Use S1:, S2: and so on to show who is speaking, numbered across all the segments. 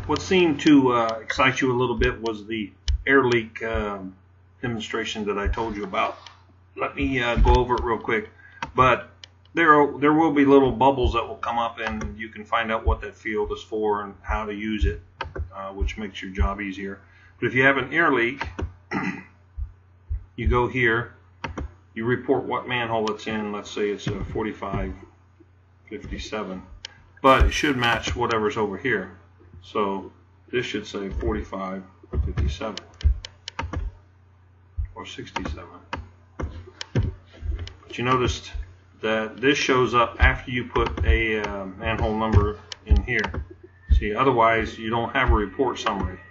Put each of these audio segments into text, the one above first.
S1: what seemed to excite you a little bit was the air leak demonstration that I told you about. Let me go over it real quick. But there will be little bubbles that will come up, and you can find out what that field is for and how to use it, which makes your job easier. But if you have an air leak, you go here, you report what manhole it's in. Let's say it's a 4557, but it should match whatever's over here. So this should say 4557 or 67. But you noticed that this shows up after you put a manhole number in here. See, otherwise you don't have a report summary.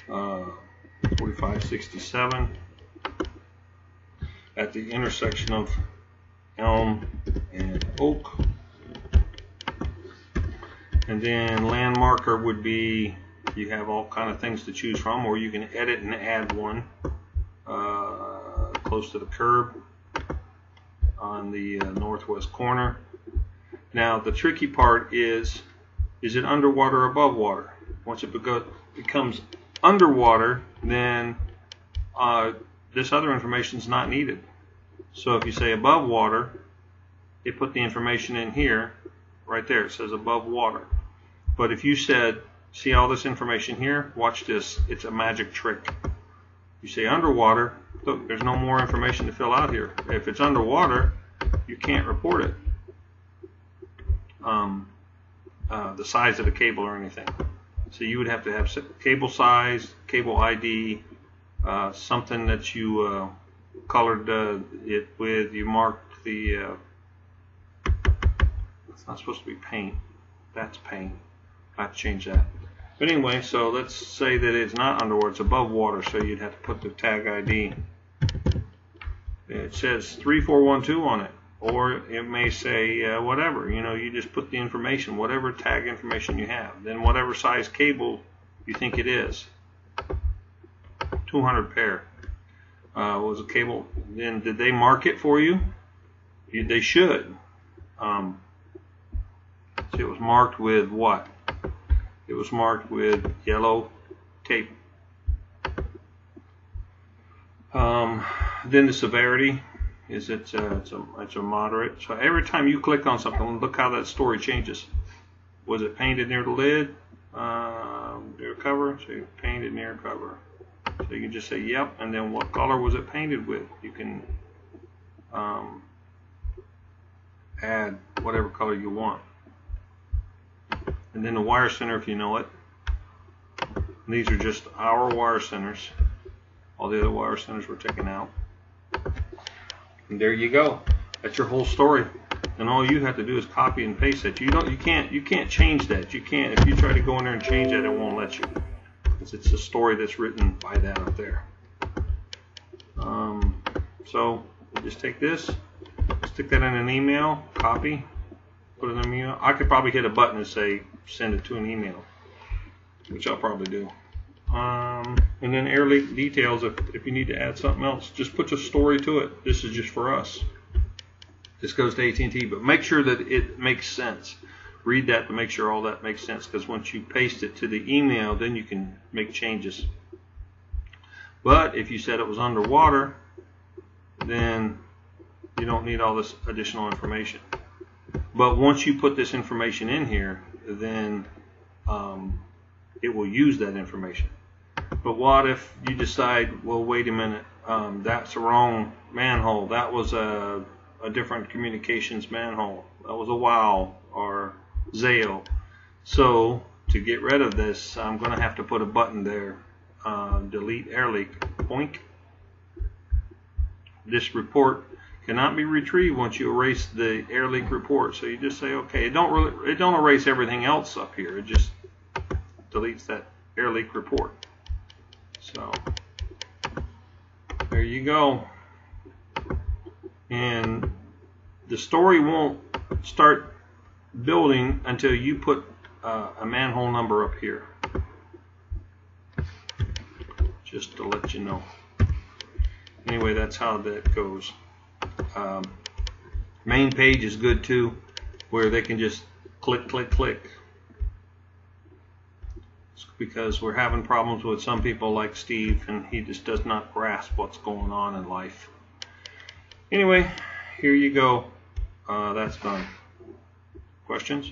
S1: 4567 at the intersection of Elm and Oak. And then land marker would be, you have all kind of things to choose from, or you can edit and add one close to the curb on the northwest corner. Now the tricky part is it underwater or above water? Once it becomes underwater, then this other information is not needed. So if you say above water, it put the information in here, right there. It says above water. But if you said, see all this information here? Watch this. It's a magic trick. You say underwater, look, there's no more information to fill out here. If it's underwater, you can't report it. The size of the cable or anything. So you would have to have cable size, cable ID, something that you colored it with. You marked the, it's not supposed to be paint. That's paint. I have to change that. But anyway, so let's say that it's not underwater, it's above water, so you'd have to put the tag ID. It says 3412 on it, or it may say whatever. You know, you just put the information, whatever tag information you have, then whatever size cable you think it is. 200 pair was a cable. Then did they mark it for you? They should. See, it was marked with what? It was marked with yellow tape. Then the severity is it's a moderate. So every time you click on something, look how that story changes. Was it painted near the lid? Near cover? So you painted near cover. So you can just say yep, and then what color was it painted with? You can add whatever color you want. And then the wire center, if you know it. And these are just our wire centers. All the other wire centers were taken out. And there you go. That's your whole story. And all you have to do is copy and paste it. You can't change that. You can't. If you try to go in there and change that, it won't let you. Because it's a story that's written by that up there. So we'll just take this, stick that in an email, copy, put it in an email. I could probably hit a button and say send it to an email, which I'll probably do. And then air leak details, if you need to add something else, just put a story to it. This is just for us. This goes to AT&T, but make sure that it makes sense. Read that to make sure all that makes sense, because once you paste it to the email, then you can make changes. But if you said it was underwater, then you don't need all this additional information. But once you put this information in here, then it will use that information. But what if you decide, well, wait a minute, that's the wrong manhole. That was a different communications manhole. That was a WOW or Zale. So to get rid of this, I'm going to have to put a button there, delete air leak. Boink. This report cannot be retrieved once you erase the air leak report. So you just say, okay, it don't erase everything else up here. It just deletes that air leak report. So there you go. And the story won't start building until you put a manhole number up here. Just to let you know. Anyway, that's how that goes. Main page is good too, where they can just click, click, click. because we're having problems with some people like Steve, and he just does not grasp what's going on in life. Anyway, here you go. That's done. Questions?